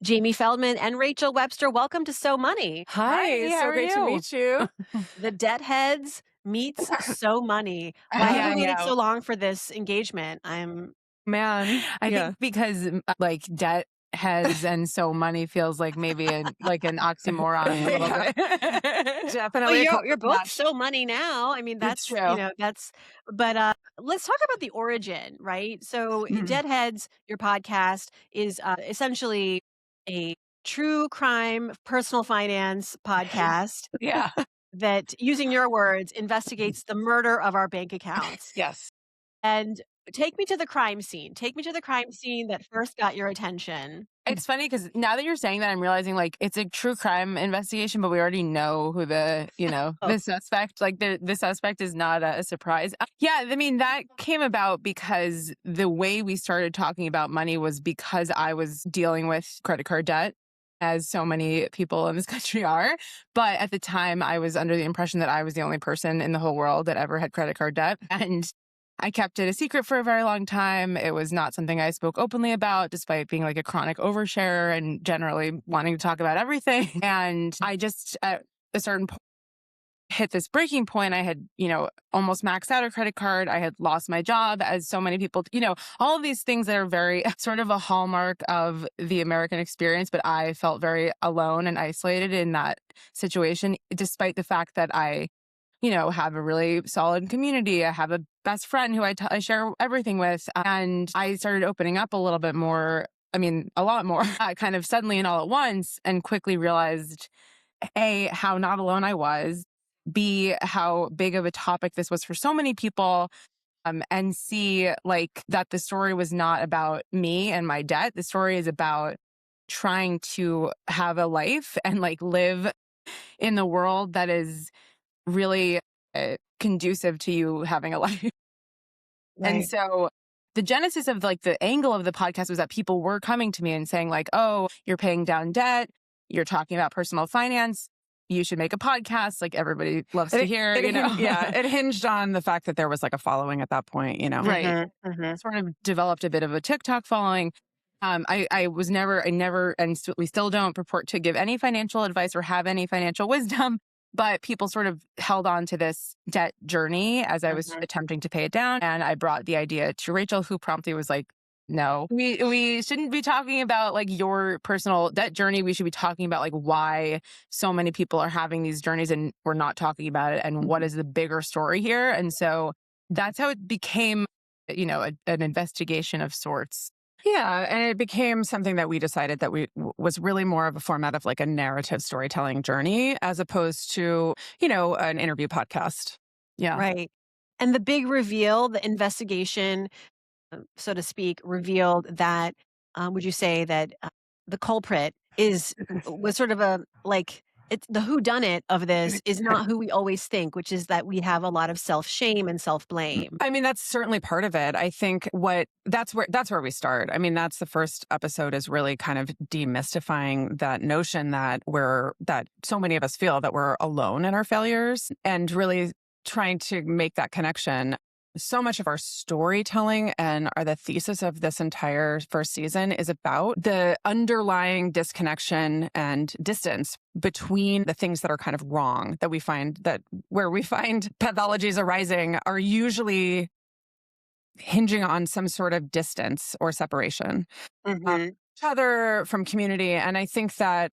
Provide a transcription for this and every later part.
Jamie Feldman and Rachel Webster, welcome to So Money. Hi, How so are great to you? meet you. The Debt Heads meets So Money. Why have Yeah, we I waited know. so long for this engagement? Man, I yeah. think because like debt heads and so money feels like maybe an oxymoron a little Yeah, bit. Well, definitely a you're culture both clash. So Money now. I mean, It's true. let's talk about the origin, right? So, Mhm. Deadheads, your podcast is essentially a true crime personal finance podcast Yeah. that, using your words, investigates the murder of our bank accounts. Yes. And take me to the crime scene. Take me to the crime scene that first got your attention. It's funny because now that you're saying that, I'm realizing like it's a true crime investigation, but we already know who Oh, the suspect, like the suspect is not a surprise. Yeah. I mean, that came about because the way we started talking about money was because I was dealing with credit card debt, as so many people in this country are. But at the time, I was under the impression that I was the only person in the whole world that ever had credit card debt. And I kept it a secret for a very long time. It was not something I spoke openly about, despite being like a chronic oversharer and generally wanting to talk about everything. And I just, at a certain point, hit this breaking point. I had, almost maxed out a credit card. I had lost my job, as so many people, all of these things that are very sort of a hallmark of the American experience. But I felt very alone and isolated in that situation, despite the fact that I have a really solid community. I have a best friend who I share everything with. And I started opening up a little bit more. I mean, a lot more, kind of suddenly and all at once, and quickly realized A, how not alone I was, B, how big of a topic this was for so many people, and C, like that the story was not about me and my debt. The story is about trying to have a life and like live in the world that is really conducive to you having a life. And right. so the genesis of like the angle of the podcast was that people were coming to me and saying like, "Oh, you're paying down debt, you're talking about personal finance, you should make a podcast." Like everybody loves to hear, Yeah, it hinged on the fact that there was like a following at that point. Right. Mhm, mhm. Sort of developed a bit of a TikTok following. We still don't purport to give any financial advice or have any financial wisdom, but people sort of held on to this debt journey as I was Mhm. attempting to pay it down. And I brought the idea to Rachel, who promptly was like, no, we shouldn't be talking about like your personal debt journey. We should be talking about like why so many people are having these journeys and we're not talking about it. And what is the bigger story here? And so that's how it became, an investigation of sorts. Yeah, and it became something that we decided that was really more of a format of like a narrative storytelling journey as opposed to, an interview podcast. Yeah. Right. And the big reveal, the investigation, so to speak, revealed that, would you say that the culprit was sort of a like it's the who done it of this is not who we always think, which is that we have a lot of self shame and self blame. I mean, that's certainly part of it. I think that's where we start. I mean, that's the first episode is really kind of demystifying that notion that so many of us feel that we're alone in our failures and really trying to make that connection. So much of our storytelling and the thesis of this entire first season is about the underlying disconnection and distance between the things that are kind of wrong that we find that where we find pathologies arising are usually hinging on some sort of distance or separation Hmm. each other from community. And I think that,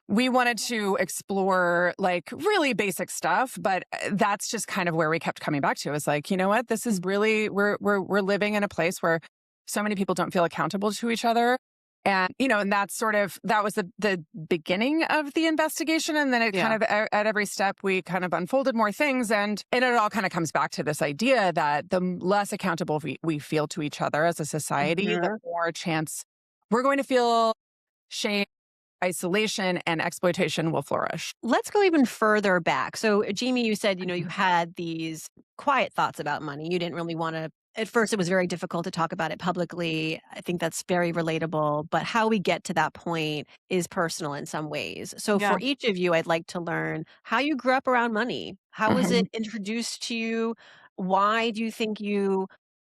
we wanted to explore like really basic stuff, but that's just kind of where we kept coming back to is like, you know what, this is really, we're living in a place where so many people don't feel accountable to each other. And, and that was the beginning of the investigation. And then it kind of at every step, we kind of unfolded more things. And it all kind of comes back to this idea that the less accountable we feel to each other as a society, the Hmm. more chance we're going to feel shame, isolation, and exploitation will flourish. Let's go even further back. So, Jamie, you said, you had these quiet thoughts about money. You didn't really want to, at first, it was very difficult to talk about it publicly. I think that's very relatable. But how we get to that point is personal in some ways. So, Yeah. for each of you, I'd like to learn how you grew up around money. How was it introduced to you? Why do you think you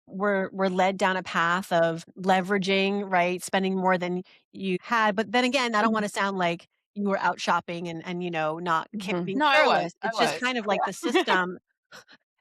were led down a path of leveraging, right? Spending more than you had. But then again, I don't want to sound like you were out shopping and not Mhm. being No, I was. careless. I It's just was. kind of like the Yeah. system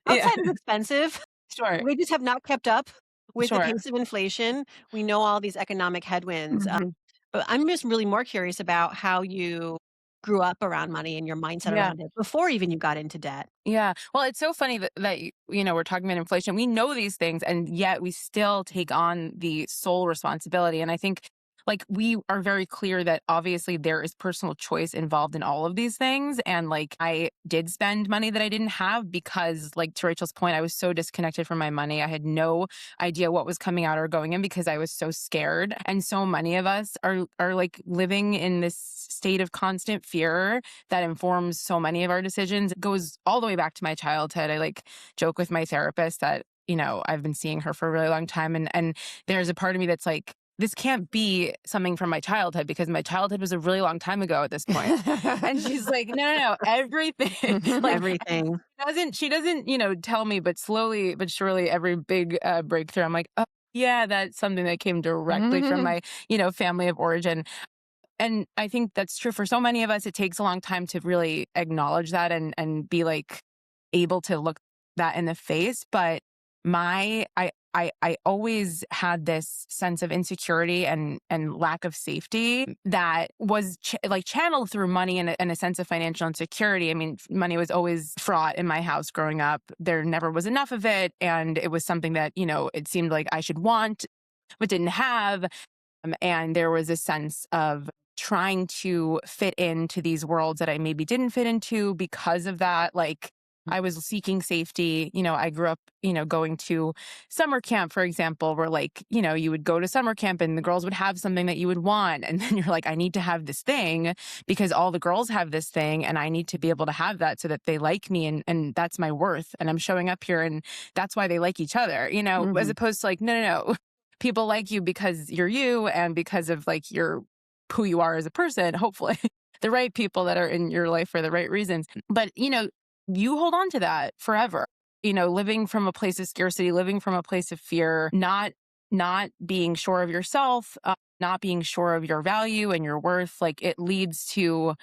Yeah. outside is expensive. Sure. We just have not kept up with the Sure. pace of inflation. We know all these economic headwinds. Mhm. But I'm just really more curious about how you grew up around money and your mindset Yeah. around it before even you got into debt. Yeah. Well, it's so funny that we're talking about inflation. We know these things, and yet we still take on the sole responsibility. And I think like we are very clear that obviously there is personal choice involved in all of these things. And like I did spend money that I didn't have because, like to Rachel's point, I was so disconnected from my money. I had no idea what was coming out or going in because I was so scared. And so many of us are like living in this state of constant fear that informs so many of our decisions. It goes all the way back to my childhood. I like joke with my therapist that, I've been seeing her for a really long time. And there's a part of me that's like, this can't be something from my childhood because my childhood was a really long time ago at this point. And she's like, no, no, no, everything. Like Everything. she doesn't, tell me, but slowly but surely every big breakthrough, I'm like, oh yeah, that's something that came directly from my, family of origin. And I think that's true for so many of us. It takes a long time to really acknowledge that and be like able to look that in the face. But I always had this sense of insecurity and lack of safety that was like channeled through money and a sense of financial insecurity. I mean, money was always fraught in my house growing up. There never was enough of it, and it was something that it seemed like I should want but didn't have. And there was a sense of trying to fit into these worlds that I maybe didn't fit into because of that. Like I was seeking safety. I grew up, going to summer camp, for example, where like, you would go to summer camp and the girls would have something that you would want. And then you're like, I need to have this thing because all the girls have this thing and I need to be able to have that so that they like me and that's my worth. And I'm showing up here and that's why they like each other, as Mhm. opposed to like, no, no, no. People like you because you're you and because of like your who you are as a person, hopefully. The right people that are in your life for the right reasons. But, you hold on to that forever. Living from a place of scarcity, living from a place of fear, not being sure of yourself, not being sure of your value and your worth, like it leads to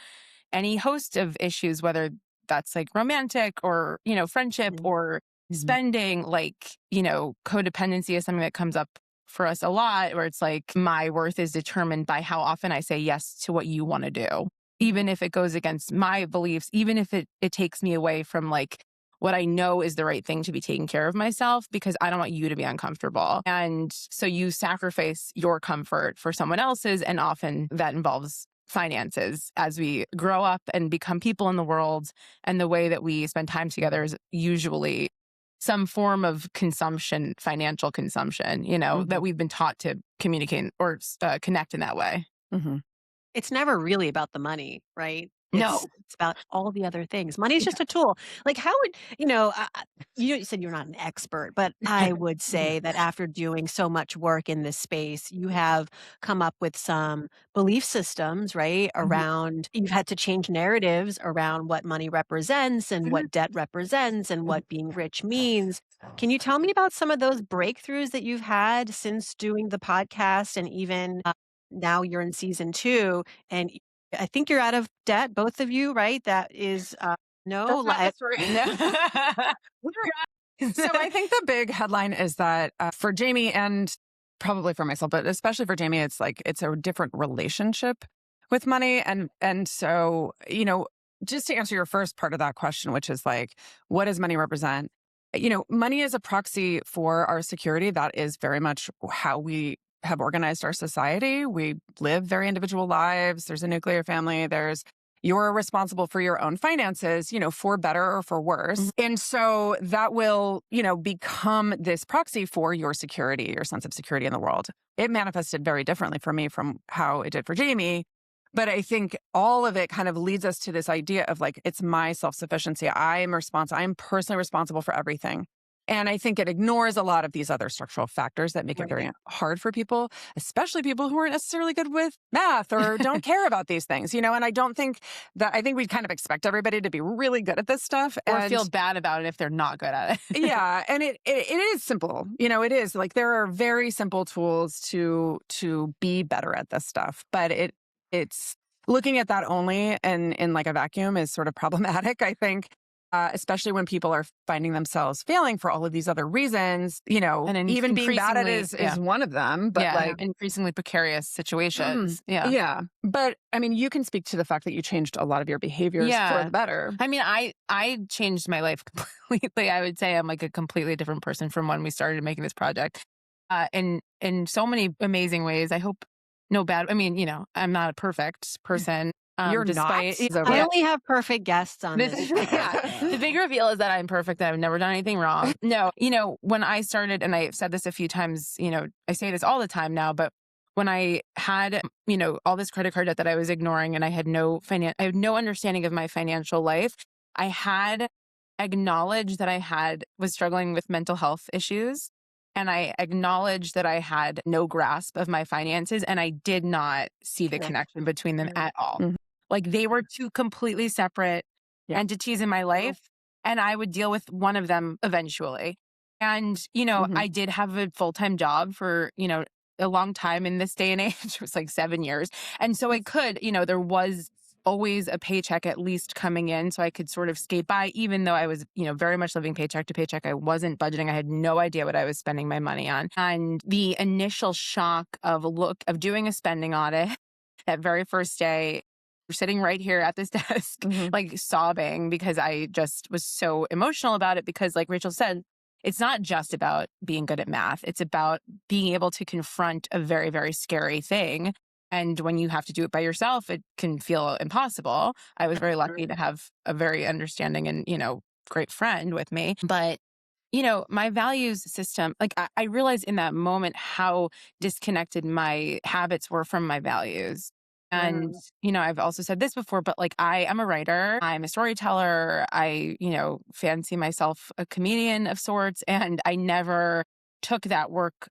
any host of issues, whether that's like romantic or, friendship Mhm. or spending, like, codependency is something that comes up for us a lot, where it's like my worth is determined by how often I say yes to what you want to do, even if it goes against my beliefs, even if it takes me away from like what I know is the right thing to be taking care of myself, because I don't want you to be uncomfortable. And so you sacrifice your comfort for someone else's. And often that involves finances as we grow up and become people in the world. And the way that we spend time together is usually some form of consumption, financial consumption, that Mhm. we've been taught to communicate or connect in that way. Mhm. It's never really about the money, right? It's No. it's about all the other things. Money is Yeah. just a tool. Like how would you said you're not an expert, but I would say that after doing so much work in this space, you have come up with some belief systems, right? Mhm. Around you've had to change narratives around what money represents and Mhm. what debt represents and Mhm. what being rich means. Can you tell me about some of those breakthroughs that you've had since doing the podcast and even now you're in season 2 and I think you're out of debt, both of you, right? That is, no, That's not the story. No. So I think the big headline is that for Jamie and probably for myself, but especially for Jamie, it's like it's a different relationship with money. And so, just to answer your first part of that question, which is like, what does money represent? Money is a proxy for our security. That is very much how we have organized our society. We live very individual lives. There's a nuclear family. You're responsible for your own finances, for better or for worse. And so that will, become this proxy for your security, your sense of security in the world. It manifested very differently for me from how it did for Jamie. But I think all of it kind of leads us to this idea of like, it's my self-sufficiency. I'm personally responsible for everything. And I think it ignores a lot of these other structural factors that make it very hard for people, especially people who aren't necessarily good with math or don't care about these things, you know? And I don't think that, I think we kind of expect everybody to be really good at this stuff. Or and feel bad about it if they're not good at it. yeah. And it is simple. You know, it is like there are very simple tools to be better at this stuff. But it's looking at that only and in like a vacuum is sort of problematic, I think. Especially when people are finding themselves failing for all of these other reasons, you know, And even being bad at it is one of them. But like increasingly precarious situations. Yeah. But I mean, you can speak to the fact that you changed a lot of your behaviors for the better. I mean, I changed my life completely. I would say I'm like a completely different person from when we started making this project. In so many amazing ways. I hope no bad. I mean, you know, I'm not a perfect person. You're despite, not. I only have perfect guests on this. The big reveal is that I'm perfect, that I've never done anything wrong. No, you know, when I started, and I've said this a few times, you know, I say this all the time now, but when I had, you know, all this credit card debt that I was ignoring and I had no understanding of my financial life, I had acknowledged that was struggling with mental health issues. And I acknowledged that I had no grasp of my finances, and I did not see the connection between them at all. Mhm. Like they were two completely separate entities in my life, and I would deal with one of them eventually. And, you know, I did have a full-time job for, you know, a long time in this day and age. It was like 7 years. And so I could, you know, there was always a paycheck at least coming in, so I could sort of skate by, even though I was, you know, very much living paycheck to paycheck. I wasn't budgeting. I had no idea what I was spending my money on. And the initial shock of doing a spending audit that very first day, sitting right here at this desk, like sobbing because I just was so emotional about it. Because like Rachel said, it's not just about being good at math. It's about being able to confront a very, very scary thing. And when you have to do it by yourself, it can feel impossible. I was very lucky to have a very understanding and, you know, great friend with me. But, you know, my values system, like I realized in that moment how disconnected my habits were from my values. And, you know, I've also said this before, but like I am a writer, I'm a storyteller, I, you know, fancy myself a comedian of sorts, and I never took that work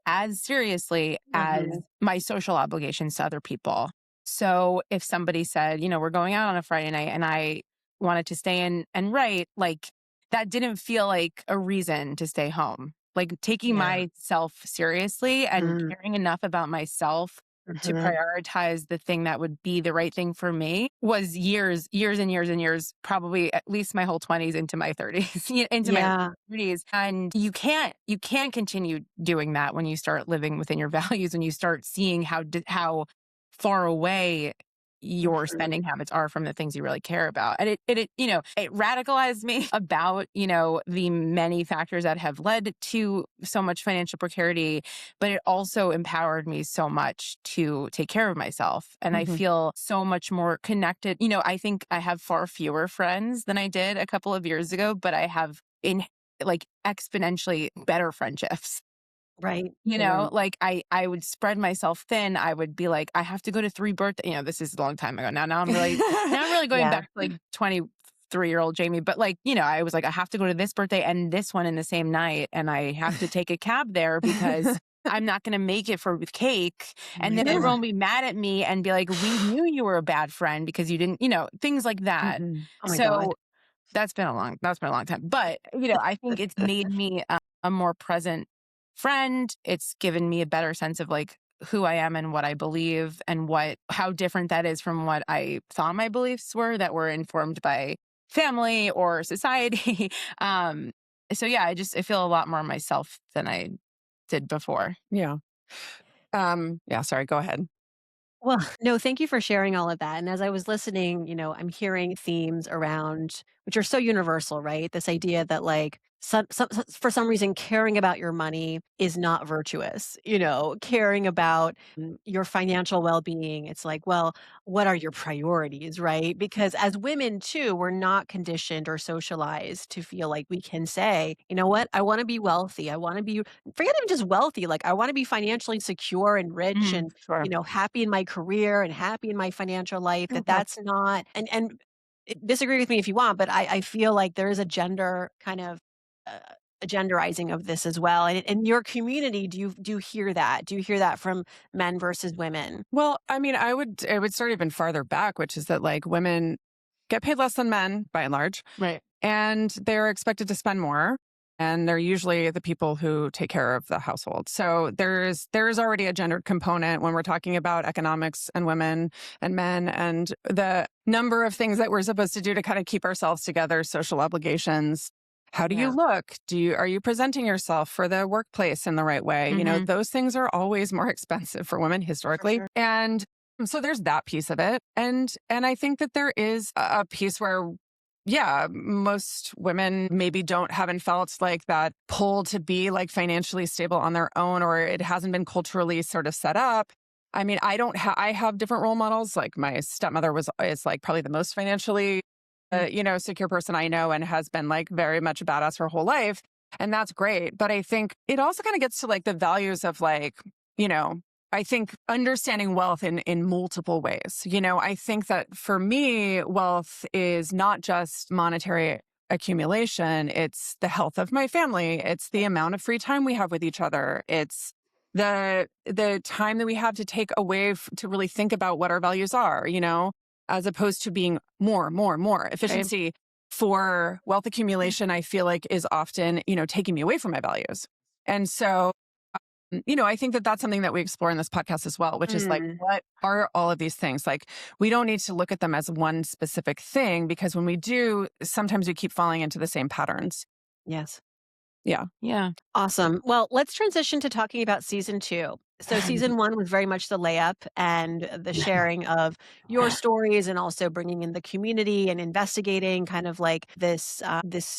as seriously as my social obligations to other people. So if somebody said, you know, we're going out on a Friday night and I wanted to stay in and write, like that didn't feel like a reason to stay home. Like taking myself seriously and caring enough about myself to prioritize the thing that would be the right thing for me was years and years, probably at least my whole 20s into my 30s, into my 30s. And you can't continue doing that when you start living within your values, when you start seeing how far away your spending habits are from the things you really care about. And it you know, it radicalized me about, you know, the many factors that have led to so much financial precarity, but it also empowered me so much to take care of myself. And I feel so much more connected. You know, I think I have far fewer friends than I did a couple of years ago, but I have like exponentially better friendships. Right. You know, like I would spread myself thin. I would be like, I have to go to 3 birthdays. You know, this is a long time ago. Now I'm really going back to like 23-year-old Jamie. But like, you know, I was like, I have to go to this birthday and this one in the same night. And I have to take a cab there because I'm not going to make it with cake. And then everyone will be mad at me and be like, we knew you were a bad friend because you didn't, you know, things like that. Oh my So God. that's been a long time. But, you know, I think it's made me a more present friend. It's given me a better sense of like who I am and what I believe and how different that is from what I thought my beliefs were that were informed by family or society. So yeah, I feel a lot more myself than I did before. Yeah. Sorry, go ahead. Well, no, thank you for sharing all of that. And as I was listening, you know, I'm hearing themes around which are so universal, right? This idea that like for some reason caring about your money is not virtuous, you know, caring about your financial well-being. It's like, well, what are your priorities, right? Because as women too, we're not conditioned or socialized to feel like we can say, you know what, I want to be wealthy. I want to be forget even just wealthy, like I want to be financially secure and rich and Sure. you know, happy in my career and happy in my financial life, that's not disagree with me if you want, but I feel like there is a gender kind of uh, genderizing of this as well. And in your community, do you hear that? Do you hear that from men versus women? Well, I mean, it would start even farther back, which is that like women get paid less than men by and large, Right. and they're expected to spend more. And they're usually the people who take care of the household. So there's already a gendered component when we're talking about economics and women and men and the number of things that we're supposed to do to kind of keep ourselves together, social obligations. How do you look? Are you presenting yourself for the workplace in the right way? You know, those things are always more expensive for women historically. sure. And so there's that piece of it. And I think that there is a piece where yeah, most women maybe haven't felt like that pull to be like financially stable on their own, or it hasn't been culturally sort of set up. I mean, I have different role models. Like my stepmother is like probably the most financially, secure person I know and has been like very much a badass her whole life. And that's great. But I think it also kind of gets to like the values of like, I think understanding wealth in multiple ways. I think that for me, wealth is not just monetary accumulation. It's the health of my family. It's the amount of free time we have with each other. It's the time that we have to take away to really think about what our values are, as opposed to being more. Efficiency for wealth accumulation, I feel like is often, taking me away from my values. And so I think that that's something that we explore in this podcast as well, which is like, what are all of these things? Like, we don't need to look at them as one specific thing, because when we do, sometimes we keep falling into the same patterns. Yes. Yeah. Yeah. Awesome. Well, let's transition to talking about season 2. So season 1 was very much the layup and the sharing of your stories, and also bringing in the community and investigating kind of like this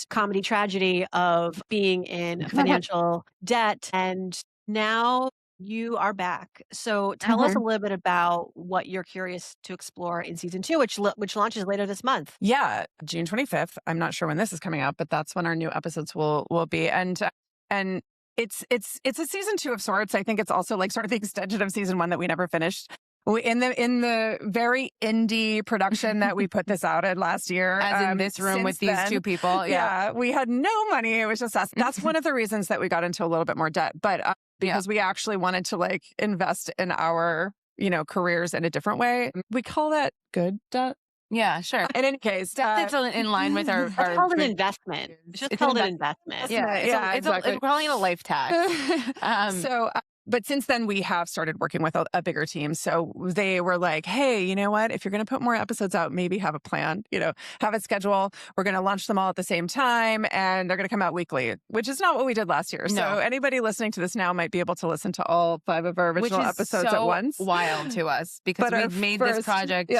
comedy tragedy of being in financial debt. And now you are back. So tell us a little bit about what you're curious to explore in season 2, which launches later this month. Yeah, June 25th. I'm not sure when this is coming out, but that's when our new episodes will be. And it's a season 2 of sorts. I think it's also like sort of the extension of season 1 that we never finished. In the very indie production that we put this out at last year, As in this room with these two people. Yeah, we had no money. It was just us. That's one of the reasons that we got into a little bit more debt. But because we actually wanted to like invest in our, careers in a different way. We call that good debt. Yeah, sure. In any case, That's in line with our. It's called an investment. It's just called an investment. Yeah, exactly. We're calling it a life tax. But since then, we have started working with a bigger team. So they were like, hey, you know what? If you're going to put more episodes out, maybe have a plan, have a schedule. We're going to launch them all at the same time, and they're going to come out weekly, which is not what we did last year. No. So anybody listening to this now might be able to listen to all 5 of our original episodes at once. Wild to us, because we've made this project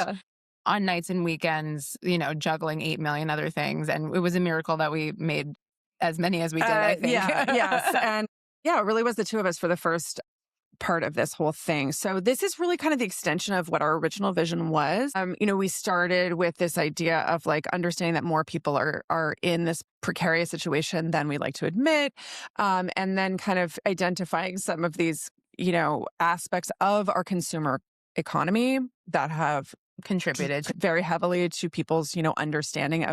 on nights and weekends, juggling 8 million other things. And it was a miracle that we made as many as we did, I think. Yes. And yeah, it really was the 2 of us for the first part of this whole thing. So this is really kind of the extension of what our original vision was. We started with this idea of like understanding that more people are in this precarious situation than we like to admit. And then kind of identifying some of these, aspects of our consumer economy that have Contributed very heavily to people's, understanding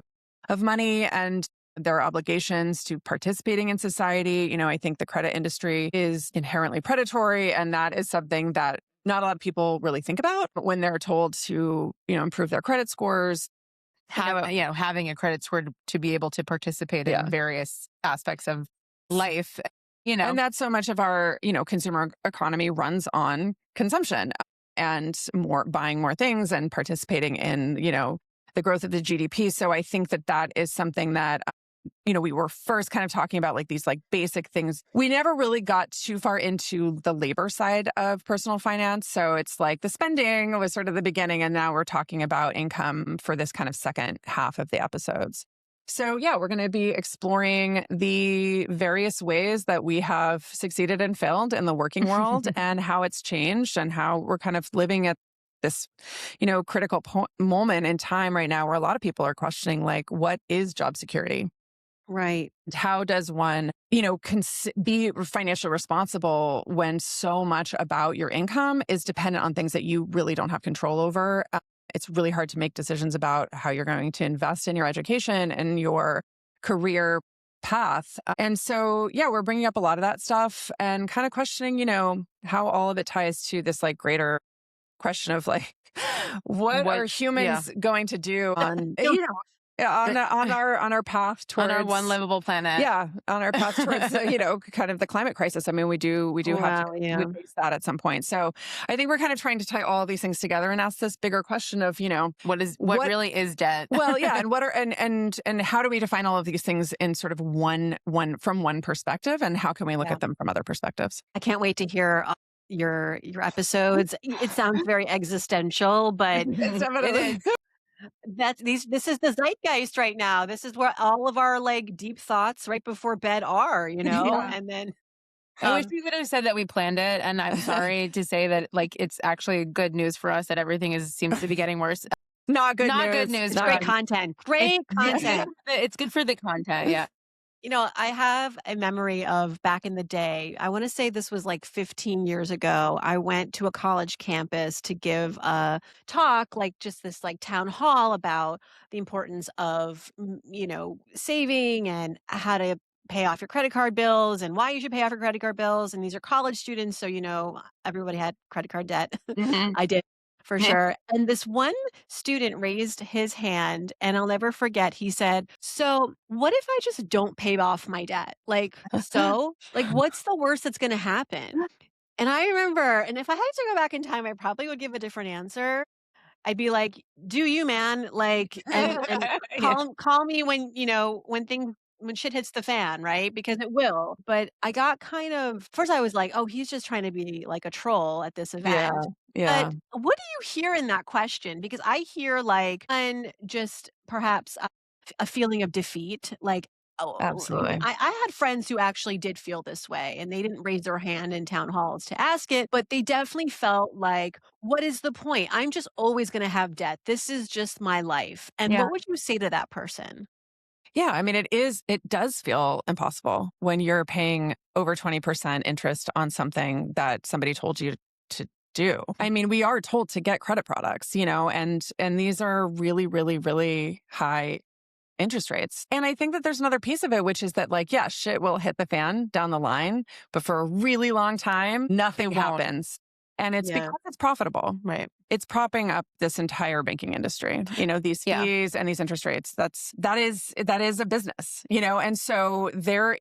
of money and their obligations to participating in society. I think the credit industry is inherently predatory, and that is something that not a lot of people really think about when they're told to, improve their credit scores. Having a credit score to be able to participate in various aspects of life, And that's so much of our, consumer economy runs on consumption and buying more things and participating in, the growth of the GDP. So I think that is something that, we were first kind of talking about like these like basic things. We never really got too far into the labor side of personal finance. So it's like the spending was sort of the beginning. And now we're talking about income for this kind of second half of the episodes. So yeah, we're going to be exploring the various ways that we have succeeded and failed in the working world and how it's changed and how we're kind of living at this, critical moment in time right now where a lot of people are questioning, like, what is job security? Right. How does one, be financially responsible when so much about your income is dependent on things that you really don't have control over? It's really hard to make decisions about how you're going to invest in your education and your career path. And so, yeah, we're bringing up a lot of that stuff and kind of questioning, how all of it ties to this like greater question of like, what What, are yeah, humans going to do on, on our path on our towards one livable planet. on our path towards kind of the climate crisis. I mean, we do have to Wow, yeah. face that at some point. So I think we're kind of trying to tie all these things together and ask this bigger question of What really is debt? well, yeah, and what are and how do we define all of these things in sort of one from one perspective, and how can we look Yeah. at them from other perspectives? I can't wait to hear your episodes. It sounds very existential, but It's definitely this is the zeitgeist right now. This is where all of our like deep thoughts right before bed are, Yeah. and then I wish um we would have said that we planned it, and I'm sorry to say that like it's actually good news for us that everything seems to be getting worse. not good Not news. good news. it's for great us. content. Great content. It's good for the content. Yeah. I have a memory of back in the day. I want to say this was like 15 years ago. I went to a college campus to give a talk, like just this like town hall about the importance of, saving and how to pay off your credit card bills and why you should pay off your credit card bills. And these are college students. So, everybody had credit card debt. Mhm. I did for sure. And this one student raised his hand, and I'll never forget. He said, "So, what if I just don't pay off my debt? Like, what's the worst that's going to happen?" And I remember, and if I had to go back in time, I probably would give a different answer. I'd be like, "Do you, man? Like, and Yeah. call me when shit hits the fan, right? Because it will." But I got kind of first. I was like, "Oh, he's just trying to be like a troll at this Yeah. event." Yeah. But what do you hear in that question? Because I hear like, and just perhaps a feeling of defeat, like. Oh, Absolutely. I had friends who actually did feel this way and they didn't raise their hand in town halls to ask it, but they definitely felt like, what is the point? I'm just always going to have debt. This is just my life. And Yeah. what would you say to that person? Yeah, I mean, it does feel impossible when you're paying over 20% interest on something that somebody told you to do. I mean, we are told to get credit products, and these are really, really, really high interest rates. And I think that there's another piece of it, which is that like, yeah, shit will hit the fan down the line, but for a really long time, nothing It won't. happens. And it's Yeah. because it's profitable. Right. It's propping up this entire banking industry. These Yeah. fees and these interest rates. That is a business. And so there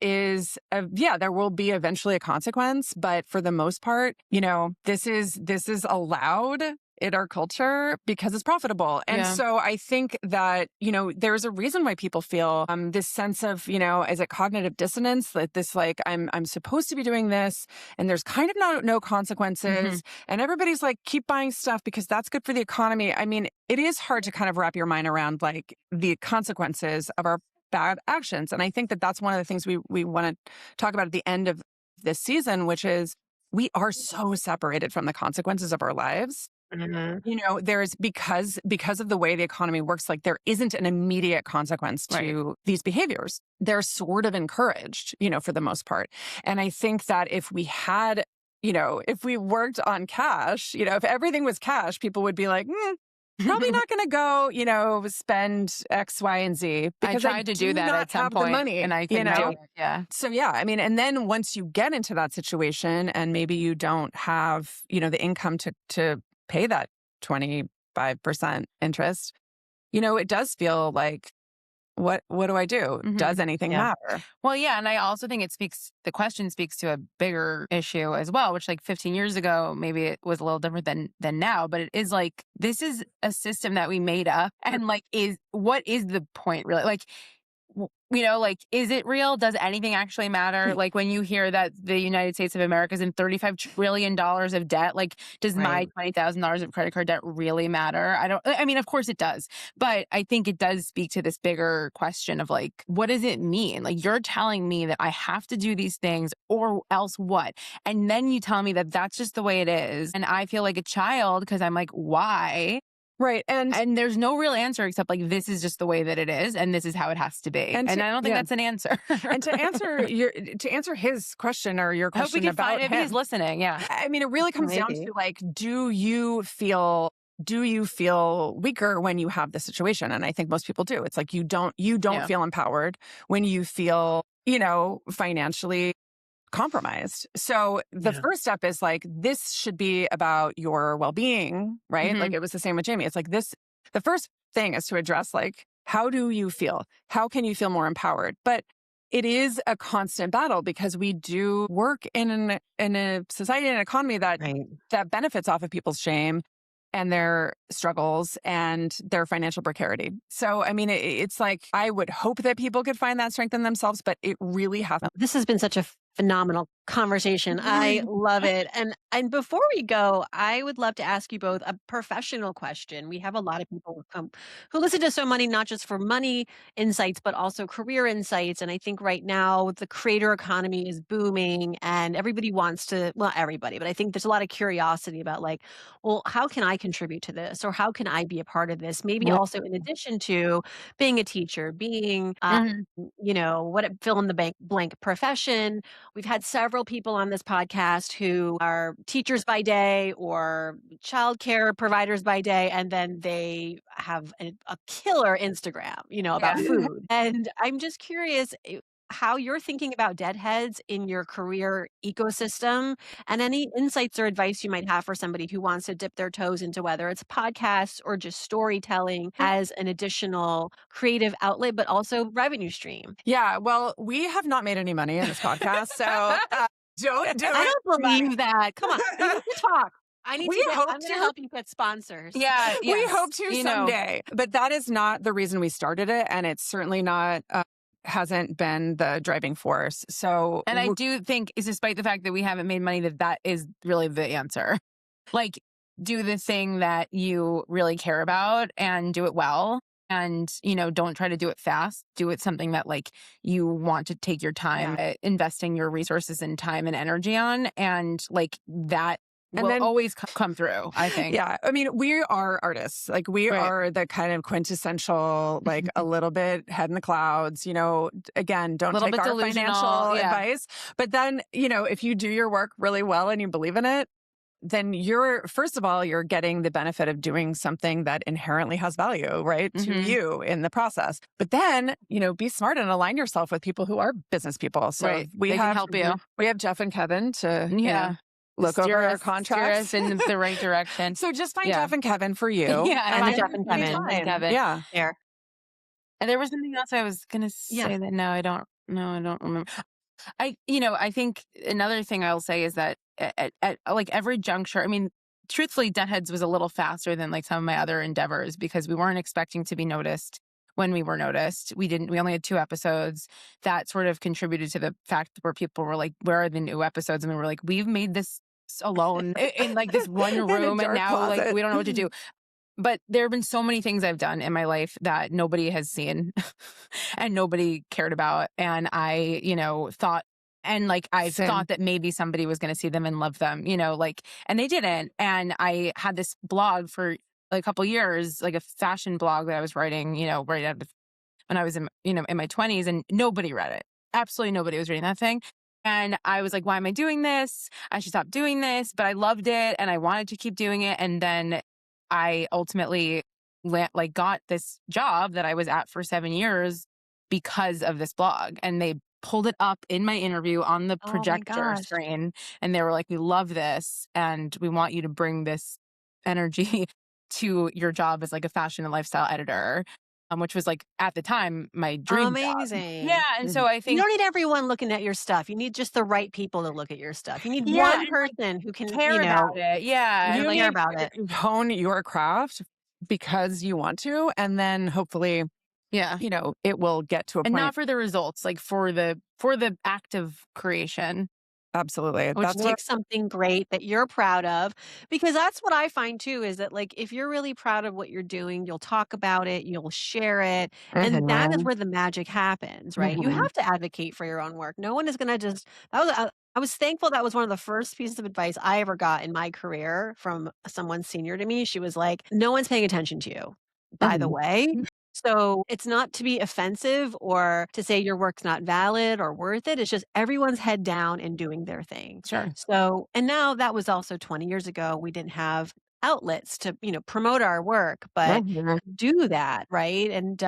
will be eventually a consequence, but for the most part, this is allowed in our culture because it's profitable. And Yeah. so I think that, there's a reason why people feel this sense of, is it cognitive dissonance? That this like, I'm supposed to be doing this and there's kind of no consequences. And everybody's like, keep buying stuff because that's good for the economy. I mean, it is hard to kind of wrap your mind around like the consequences of our bad actions. And I think that that's one of the things we want to talk about at the end of this season, which is we are so separated from the consequences of our lives. There's because of the way the economy works, like there isn't an immediate consequence to these behaviors. They're sort of encouraged, for the most part. And I think that if we had, if we worked on cash, if everything was cash, people would be like, probably not going to go, spend X, Y, and Z. Because I tried to do that at some point, money, and I couldn't do it. Yeah. So yeah, I mean, and then once you get into that situation, and maybe you don't have, the income to pay that 25% interest, it does feel like, what do I do? Does anything matter? Well, yeah. And I also think the question speaks to a bigger issue as well, which like 15 years ago, maybe it was a little different than now, but it is like, this is a system that we made up. And like, what is the point really? Like, like, is it real? Does anything actually matter? Like when you hear that the United States of America is in $35 trillion of debt, like does my $20,000 of credit card debt really matter? I mean, of course it does. But I think it does speak to this bigger question of like, what does it mean? Like you're telling me that I have to do these things or else what? And then you tell me that that's just the way it is. And I feel like a child because I'm like, why? Right. And there's no real answer except like, this is just the way that it is. And this is how it has to be. And I don't think that's an answer. And to answer his question or your I hope we question can about find if him, he's listening. Yeah. I mean, it really comes down to like, do you feel weaker when you have this situation? And I think most people do. It's like, you don't feel empowered when you feel financially compromised. So the Yeah. first step is like, this should be about your well-being, right? Like Mhm. it was the same with Jamie. It's like the first thing is to address like, how do you feel? How can you feel more empowered? But it is a constant battle because we do work in a society and an economy Right. that benefits off of people's shame and their struggles and their financial precarity. So, I mean, it's like, I would hope that people could find that strength in themselves, but it really has. This has been such a phenomenal conversation. I love it. And before we go, I would love to ask you both a professional question. We have a lot of people who listen to So Money not just for money insights, but also career insights. And I think right now the creator economy is booming and everybody wants to, well, not everybody, but I think there's a lot of curiosity about like, well, how can I contribute to this? Or how can I be a part of this? Maybe also in addition to being a teacher, being Mhm. what fill in the blank profession. We've had several people on this podcast who are teachers by day or childcare providers by day, and then they have a killer Instagram, Yeah. about food. And I'm just curious how you're thinking about deadheads in your career ecosystem and any insights or advice you might have for somebody who wants to dip their toes into whether it's podcasts or just storytelling as an additional creative outlet, but also revenue stream. Yeah, well, we have not made any money in this podcast, so don't do I it. don't believe that. Come on, we need to talk. We hope I'm gonna to. help you get sponsors. Yeah, We yes. hope to someday, but that is not the reason we started it, and it's certainly not hasn't been the driving force. So, And I do think, is despite the fact that we haven't made money, that is really the answer. Like, do the thing that you really care about and do it well. And, don't try to do it fast. Do it something that like you want to take your time, investing your resources and time and energy on. And like that And will then- always come through, I think. yeah, I mean, we are artists. Like we Right. are the kind of quintessential, like a little bit head in the clouds. Again, don't Little take bit our delusional, financial yeah. advice. But then, if you do your work really well and you believe in it, then first of all, you're getting the benefit of doing something that inherently has value, right, to Mhm. you in the process. But then, be smart and align yourself with people who are business people. So Right. we They can have help you. We have Jeff and Kevin to Yeah. look Steer over our us- contracts. Steer us in the right direction. So just find Yeah. Jeff and Kevin for you. Yeah, and then Jeff and you'll be Kevin. fine. Kevin. Yeah. There. And there was something else I was gonna Yeah. say that I don't remember. I think another thing I'll say is that at like every juncture, I mean, truthfully, Deadheads was a little faster than like some of my other endeavors because we weren't expecting to be noticed when we were noticed. We only had 2 episodes. That sort of contributed to the fact where people were like, where are the new episodes? And we were like, we've made this alone in like this one In a room and dark now like closet. we don't know what to do. But there have been so many things I've done in my life that nobody has seen and nobody cared about. And I, thought, and like I Same. thought that maybe somebody was going to see them and love them, and they didn't. And I had this blog for like a couple years, like a fashion blog that I was writing, right out of when I was in my 20s, and nobody read it. Absolutely nobody was reading that thing. And I was like, why am I doing this? I should stop doing this. But I loved it and I wanted to keep doing it. And then I ultimately got this job that I was at for 7 years because of this blog. And they pulled it up in my interview on the Oh my projector gosh. screen. And they were like, we love this. And we want you to bring this energy to your job as like a fashion and lifestyle editor. Which was like at the time my dream job. Amazing. Yeah. And so I You think don't need everyone looking at your stuff. You need just the right people to look at your stuff. You need Yeah, one and, like, person who can, care about it. Yeah. You And, care about it. Hone your craft because you want to, and then hopefully, yeah. it will get to a And point. not for the results, like for the act of creation. Absolutely. Which That's what takes something great that you're proud of, because that's what I find too, is that like if you're really proud of what you're doing, you'll talk about it, you'll share it, and that is where the magic happens, right? You Mhm. have to advocate for your own work. No one is going to just I was thankful that was one of the first pieces of advice I ever got in my career from someone senior to me. She was like, "No one's paying attention to you, by the Mhm. way." So it's not to be offensive or to say your work's not valid or worth it. It's just everyone's head down and doing their thing. Sure. So, and now that was also 20 years ago. We didn't have outlets to, promote our work, but Mhm. do that, right? And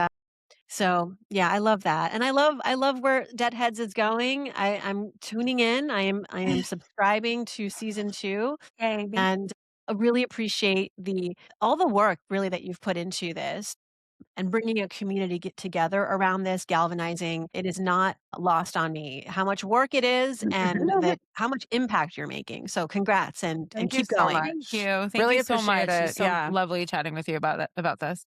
So, yeah, I love that, and I love where Deadheads is going. I'm tuning in. I am subscribing to season 2, Yay. and I really appreciate the all the work really that you've put into this and bringing a community get together around this, galvanizing. It is not lost on me how much work it is and that how much impact you're making. So congrats and Thank you keep so going. Thank much. you. Thank Really you so appreciate much. it. It's so Yeah. lovely chatting with you about this.